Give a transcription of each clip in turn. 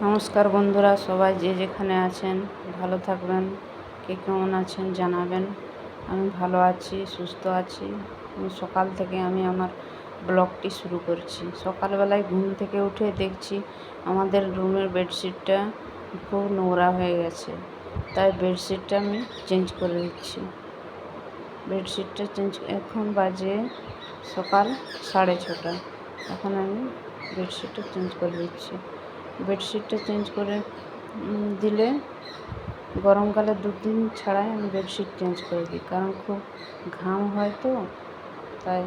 নমস্কার বন্ধুরা, সবাই যে যেখানে আছেন ভালো থাকবেন। কে কেমন আছেন জানাবেন। আমি ভালো আছি, সুস্থ আছি। সকাল থেকে আমি আমার ব্লগটি শুরু করছি। সকালবেলায় ঘুম থেকে উঠে দেখছি আমাদের রুমের বেডশিটটা খুব নোংরা হয়ে গেছে, তাই বেডশিটটা আমি চেঞ্জ করে দিচ্ছি। বেডশিটটা এখন বাজে সকাল 6:30। এখন আমি বেডশিটটা চেঞ্জ করে দিচ্ছি। বেডশিটটা চেঞ্জ করে দিলে গরমকালে 2 দিন ছাড়াই আমি বেডশিট চেঞ্জ করে দিই, কারণ খুব ঘাম হয় তো তাই।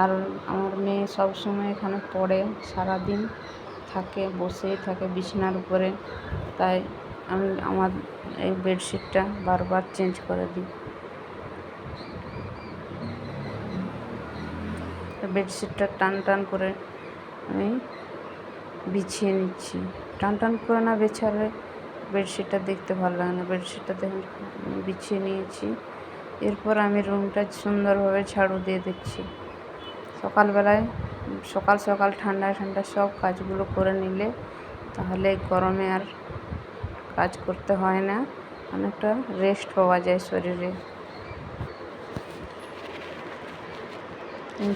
আর আমার মেয়ে সবসময় এখানে পড়ে, সারাদিন থাকে, বসেই থাকে বিছানার উপরে, তাই আমি আমার এই বেডশিটটা বারবার চেঞ্জ করে দিই। বেডশিটটা টান টান করে আমি বিছিয়ে নিচ্ছি। টান টান করে না বেছালে বেডশিটটা দেখতে ভালো লাগে না। বেডশিটটা দেখুন বিছিয়ে নিয়েছি। এরপর আমি রুমটা সুন্দরভাবে ঝাড়ু দিয়ে দিচ্ছি। সকালবেলায় সকাল সকাল ঠান্ডা ঠান্ডা সব কাজগুলো করে নিলে তাহলে গরমে আর কাজ করতে হয় না, অনেকটা রেস্ট পাওয়া যায় শরীরে।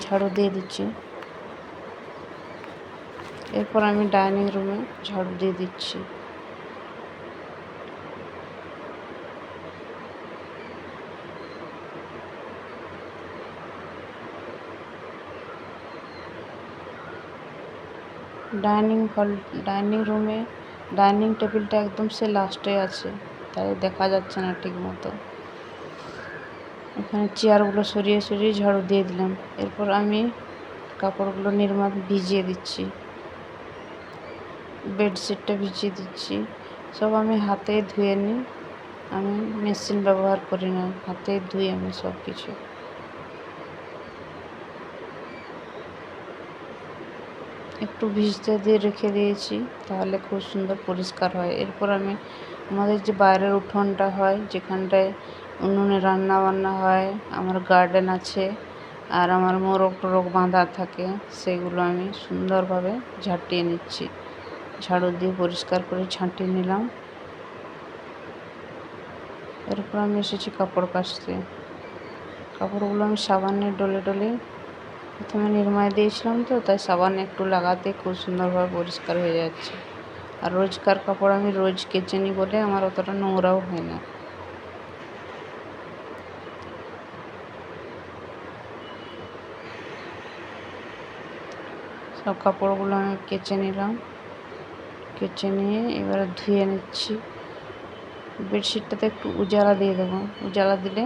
ঝাড়ু দিয়ে দিচ্ছি। এরপর আমি ডাইনিং রুমে ঝাড়ু দিয়ে দিচ্ছি। ডাইনিং রুমে ডাইনিং টেবিলটা একদম সে লাস্টে আছে, তাই দেখা যাচ্ছে না ঠিক মতো। এখানে চেয়ারগুলো সরিয়ে সরিয়ে ঝাড়ু দিয়ে দিলাম। এরপর আমি কাপড়গুলো নির্মা ভিজিয়ে দিচ্ছি, বেডশিটটা ভিজিয়ে দিচ্ছি। সব আমি হাতে ধুয়ে নিই, আমি মেশিন ব্যবহার করি না, হাতে ধুই আমি সব কিছু। একটু ভিজতে দিয়ে রেখে দিয়েছি, তাহলে খুব সুন্দর পরিষ্কার হয়। এরপর আমি আমাদের যে বাইরের উঠোনটা হয়, যেখানটায় উনুনে রান্না বান্না হয়, আমার গার্ডেন আছে আর আমার মোরগ টোরগ বাঁধা থাকে, সেগুলো আমি সুন্দরভাবে ঝাঁটিয়ে নিচ্ছি। ঝাড়ু দিয়ে পরিষ্কার করে ছাঁটিয়ে নিলাম। এরপর আমি এসেছি কাপড় কাচতে। কাপড়গুলো আমি সাবানে ডলে ডলে প্রথমে নিরমায় দিয়েছিলাম তো, তাই সাবান একটু লাগাতে খুব সুন্দরভাবে পরিষ্কার হয়ে যাচ্ছে। আর রোজকার কাপড় আমি রোজ কেচে নিই বলে আমার অতটা নোংরাও হয় না। সব কাপড়গুলো আমি কেচে নিলাম। কেচে নিয়ে এবারে ধুয়ে নিচ্ছি। বেডশিটটাতে একটু উজালা দিয়ে দেবো, উজালা দিলে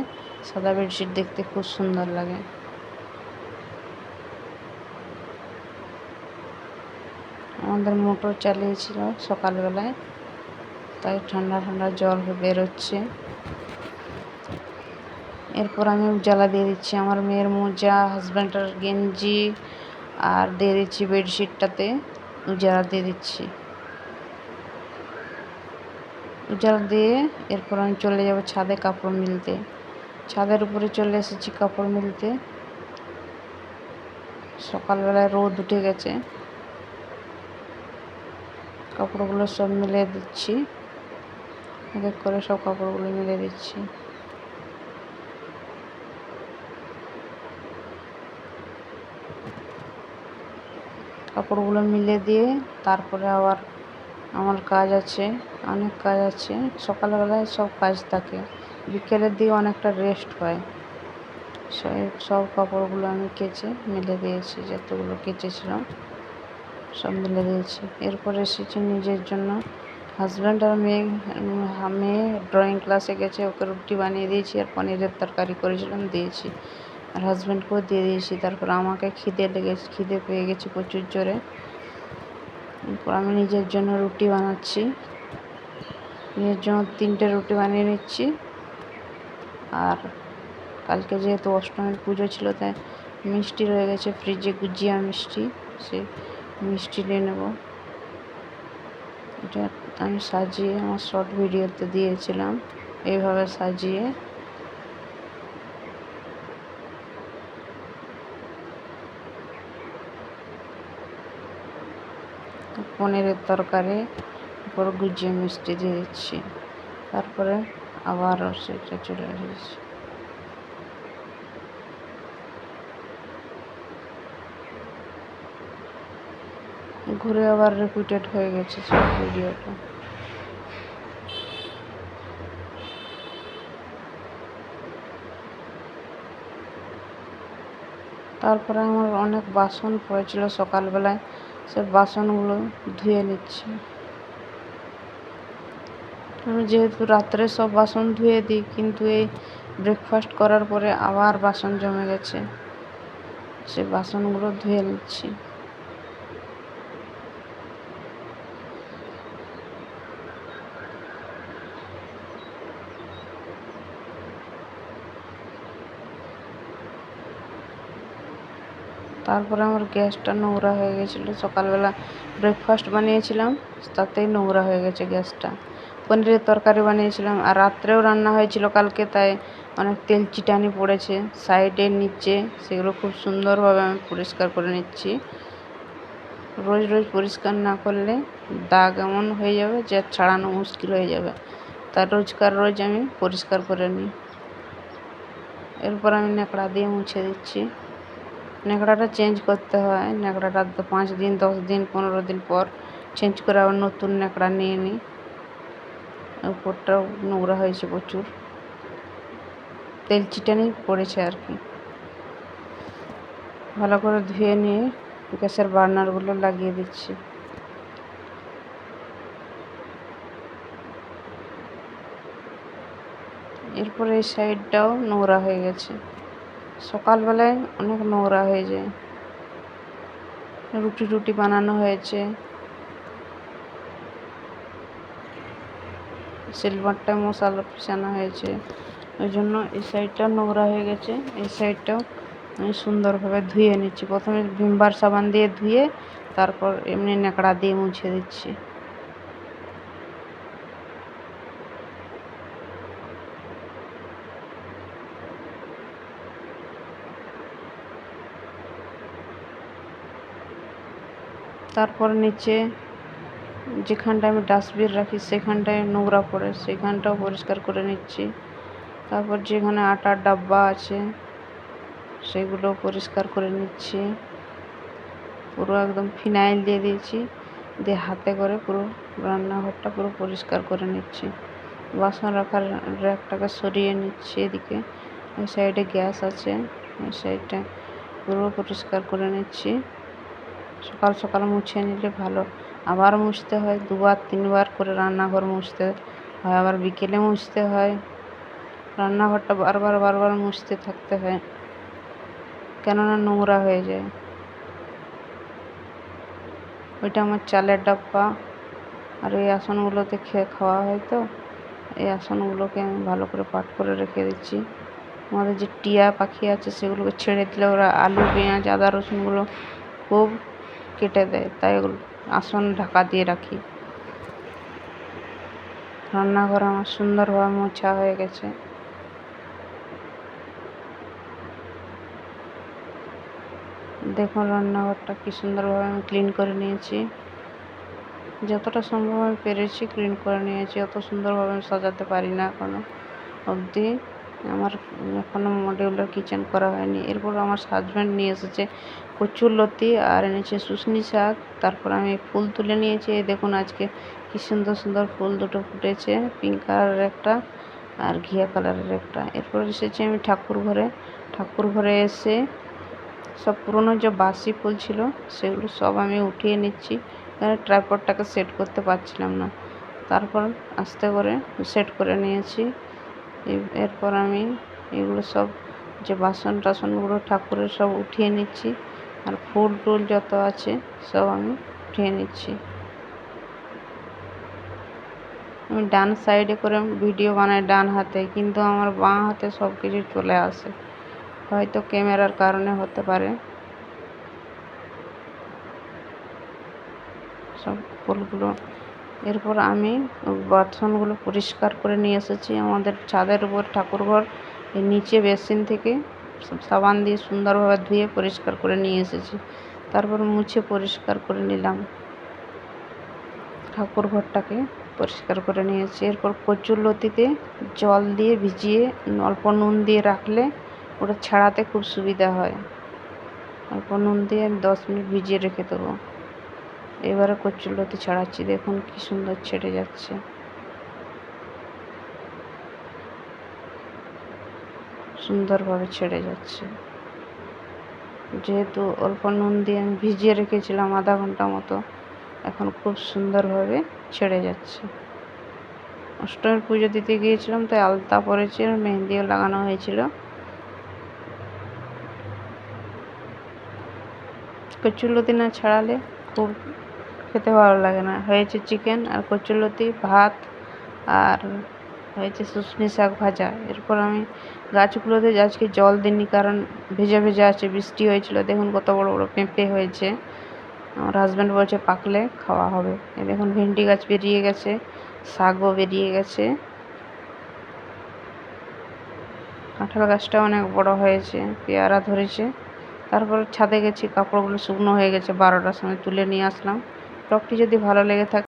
সাদা বেডশিট দেখতে খুব সুন্দর লাগে। আমাদের মোটর চালিয়েছিল সকালবেলায়, তাই ঠান্ডা ঠান্ডা জল বেরোচ্ছে। এরপর আমি উজালা দিয়ে দিচ্ছি আমার মেয়ের মোজা, হাজব্যান্ডের গেঞ্জি, আর দিয়ে দিচ্ছি বেডশিটটাতে উজালা দিয়ে দিচ্ছি। উজালা দিয়ে এরপর আমি চলে যাব ছাদে কাপড় মিলতে। ছাদের উপরে চলে এসেছি কাপড় মিলতে। সকালবেলায় রোদ উঠে গেছে, কাপড়গুলো সব মিলিয়ে দিচ্ছি। এক এক করে সব কাপড়গুলো মিলিয়ে দিচ্ছি। কাপড়গুলো মিলিয়ে দিয়ে তারপরে আবার আমার কাজ আছে, অনেক কাজ আছে। সকালবেলায় সব কাজ থাকে, বিকেলের দিকে অনেকটা রেস্ট হয়। সব কাপড়গুলো আমি কেচে মিলে দিয়েছি, যতগুলো কেচেছিলাম সব মিলে দিয়েছি। এরপর এসেছি নিজের জন্য। হাজব্যান্ড আর মেয়ে ড্রয়িং ক্লাসে গেছে, ওকে রুটি বানিয়ে দিয়েছি আর পনিরের তরকারি করেছিলাম দিয়েছি, আর হাজব্যান্ডকেও দিয়ে দিয়েছি। তারপর আমাকে খিদে পেয়ে গেছে প্রচুর জোরে। এরপর আমি নিজের জন্য রুটি বানাচ্ছি। নিজের জন্য 3টে রুটি বানিয়ে নিচ্ছি। আর কালকে যেহেতু অষ্টমীর পুজো ছিল, তাই মিষ্টি রয়ে গেছে ফ্রিজে, গুজিয়া মিষ্টি, সেই মিষ্টি নিয়ে নেব। এটা আমি সাজিয়ে আমার শর্ট ভিডিওতে দিয়েছিলাম, এইভাবে সাজিয়ে। পনিরের তরকারি, উপর গুজিয়ে মিষ্টি দিয়ে দিচ্ছি। তারপরে আবারও সেটা চলে এসেছি। ঘুরে আবার রিপিটেড হয়ে গেছে সব ভিডিওটা। তারপরে আমার অনেক বাসন পড়েছিল সকালবেলায়, সে বাসনগুলো ধুয়ে নিচ্ছি। আমি যেহেতু রাত্রে সব বাসন ধুয়ে দিই, কিন্তু এই ব্রেকফাস্ট করার পরে আবার বাসন জমে গেছে, সে বাসনগুলো ধুয়ে নিচ্ছি। তারপরে আমার গ্যাসটা নোংরা হয়ে গেছিলো, সকালবেলা ব্রেকফাস্ট বানিয়েছিলাম, তাতেই নোংরা হয়ে গেছে গ্যাসটা। পনিরের তরকারি বানিয়েছিলাম, আর রাত্রেও রান্না হয়েছিল কালকে, তাই অনেক তেল চিটানি পড়েছে সাইডের নিচে, সেগুলো খুব সুন্দরভাবে আমি পরিষ্কার করে নিচ্ছি। রোজ রোজ পরিষ্কার না করলে দাগ এমন হয়ে যাবে যে ছাড়ানো মুশকিল হয়ে যাবে, তাই রোজ আমি পরিষ্কার করে নিই। এরপর আমি ন্যাকড়া দিয়ে মুছে দিচ্ছি। ন্যাকড়াটা চেঞ্জ করতে হয়, ন্যাকড়াটা 5 দিন 10 দিন 15 দিন পর চেঞ্জ করে আবার নতুন ন্যাকড়া নিয়ে নিই। উপরটাও নোংরা হয়েছে, প্রচুর তেল চিটানি পড়েছে আর কি। ভালো করে ধুয়ে নিয়ে গ্যাসের বার্নারগুলো লাগিয়ে দিচ্ছি। এরপরে এই সাইডটাও নোংরা হয়ে গেছে, সকালবেলায় অনেক নোংরা হয়ে যায়। রুটি বানানো হয়েছে, সিলভারটায় মশলা পিষানো হয়েছে, ওই জন্য এই সাইডটা নোংরা হয়ে গেছে। এই সাইডটাও আমি সুন্দরভাবে ধুয়ে নিচ্ছি। প্রথমে ভিমবার সাবান দিয়ে ধুয়ে তারপর এমনি ন্যাকড়া দিয়ে মুছে দিচ্ছি। তারপর নিচে যেখানটায় আমি ডাস্টবিন রাখি সেখানটায় নোংরা পড়ে, সেখানটাও পরিষ্কার করে নিচ্ছি। তারপর যেখানে আটার ডাব্বা আছে সেগুলো পরিষ্কার করে নিচ্ছি। পুরো একদম ফিনাইল দিয়ে দিয়েছি, দিয়ে হাতে করে পুরো রান্নাঘরটা পুরো পরিষ্কার করে নিচ্ছি। বাসন রাখার র্যাকটাকে সরিয়ে নিচ্ছি। এদিকে এই সাইডে গ্যাস আছে, এই সাইডটা পুরো পরিষ্কার করে নিচ্ছি। সকাল সকাল মুছে নিলে ভালো। আবার মুছতে হয় 2বার 3বার করে, রান্নাঘর মুছতে হয়, আবার বিকেলে মুছতে হয়। রান্নাঘরটা বারবার মুছতে থাকতে হয়, কেননা নোংরা হয়ে যায়। ওইটা আমার চালের ডাব্বা, আর এই আসনগুলোতে খাওয়া হয়, তো এই আসনগুলোকে আমি ভালো করে পাট করে রেখে দিচ্ছি। আমাদের যে টিয়া পাখি আছে সেগুলোকে ছেড়ে দিলে ওরা আলু পেঁয়াজ আদা রসুনগুলো খুব কেটে দেয়, তাই ওগুলো আসন ঢাকা দিয়ে রাখি। রান্নাঘর আমার সুন্দরভাবে মোছা হয়ে গেছে। দেখুন রান্নাঘরটা কি সুন্দরভাবে আমি ক্লিন করে নিয়েছি। যতটা সম্ভব আমি পেরেছি ক্লিন করে নিয়েছি। অত সুন্দরভাবে আমি সাজাতে পারি না এখনো অবধি, আমার এখনো মডিউলার কিচেন করা হয়নি। এরপর আমার হাজব্যান্ড নিয়ে এসেছে কচুরলতি আর এনেছে শুশনি শাক। তারপর আমি ফুল তুলে নিয়েছি। এই দেখুন আজকে কি সুন্দর সুন্দর ফুল দুটো ফুটেছে, পিঙ্ক কালারের একটা আর ঘিয়া কালারের একটা। এরপর এসেছি আমি ঠাকুর ঘরে এসে সব পুরনো যে বাসি ফুল ছিল সেগুলো সব আমি উঠিয়ে নিচ্ছি, ট্রাইপডটাকে সেট করতে পারছিলাম না। তারপর আস্তে করে সেট করে নিয়েছি। এরপর আমি এগুলো সব যে বাসন টাসনগুলো ঠাকুরের সব উঠিয়ে নিচ্ছি, আর ফুল টুল যত আছে সব আমি উঠিয়ে নিচ্ছি। আমি ডান সাইডে করে ভিডিও বানাই ডান হাতে, কিন্তু আমার বাঁ হাতে সব কিছু চলে আসে, হয়তো ক্যামেরার কারণে হতে পারে। সব ফুলগুলো এরপর আমি বাসনগুলো পরিষ্কার করে নিয়ে এসেছি আমাদের ছাদের উপর ঠাকুরঘর। এই নিচে বেসিন থেকে সাবান দিয়ে সুন্দরভাবে ধুয়ে পরিষ্কার করে নিয়ে এসেছি। তারপর মুছে পরিষ্কার করে নিলাম। ঠাকুর ঘরটাকে পরিষ্কার করে নিয়েছি। এরপর কচুরলতিতে জল দিয়ে ভিজিয়ে অল্প নুন দিয়ে রাখলে ওটা ছাড়াতে খুব সুবিধা হয়। অল্প নুন দিয়ে আমি 10 মিনিট ভিজিয়ে রেখে দেবো। এবারে কচুরলতি ছাড়াচ্ছি, দেখুন কি সুন্দর ছেড়ে যাচ্ছে, সুন্দরভাবে ছেড়ে যাচ্ছে। যেহেতু অল্প নুন দিয়ে আমি ভিজিয়ে রেখেছিলাম আধা ঘন্টা মতো, এখন খুব সুন্দরভাবে ছেড়ে যাচ্ছে। অষ্টমীর পুজো দিতে গিয়েছিলাম, তাই আলতা পরেছি আর মেহেন্দিও লাগানো হয়েছিল। কচুরলতি না ছাড়ালে খুব খেতে ভালো লাগে না। হয়েছে চিকেন আর কচুরলতি, ভাত, আর হয়েছে শুশনি শাক ভাজা। এরপর আমি গাছগুলোতে আজকে জল দিইনি, কারণ ভেজা ভেজা আছে, বৃষ্টি হয়েছিল। দেখুন কত বড় বড় পেঁপে হয়েছে। আমার হাজব্যান্ড বলছে পাকলে খাওয়া হবে। এই দেখুন ভেন্ডি গাছ বেরিয়ে গেছে, শাকও বেরিয়ে গেছে। কাঁঠাল গাছটা অনেক বড় হয়েছে, পেয়ারা ধরেছে। তারপর ছাদে গেছি, কাপড়গুলো শুকনো হয়ে গেছে, 12টার সময় তুলে নিয়ে আসলাম। ব্লগটি যদি ভালো লেগে থাকে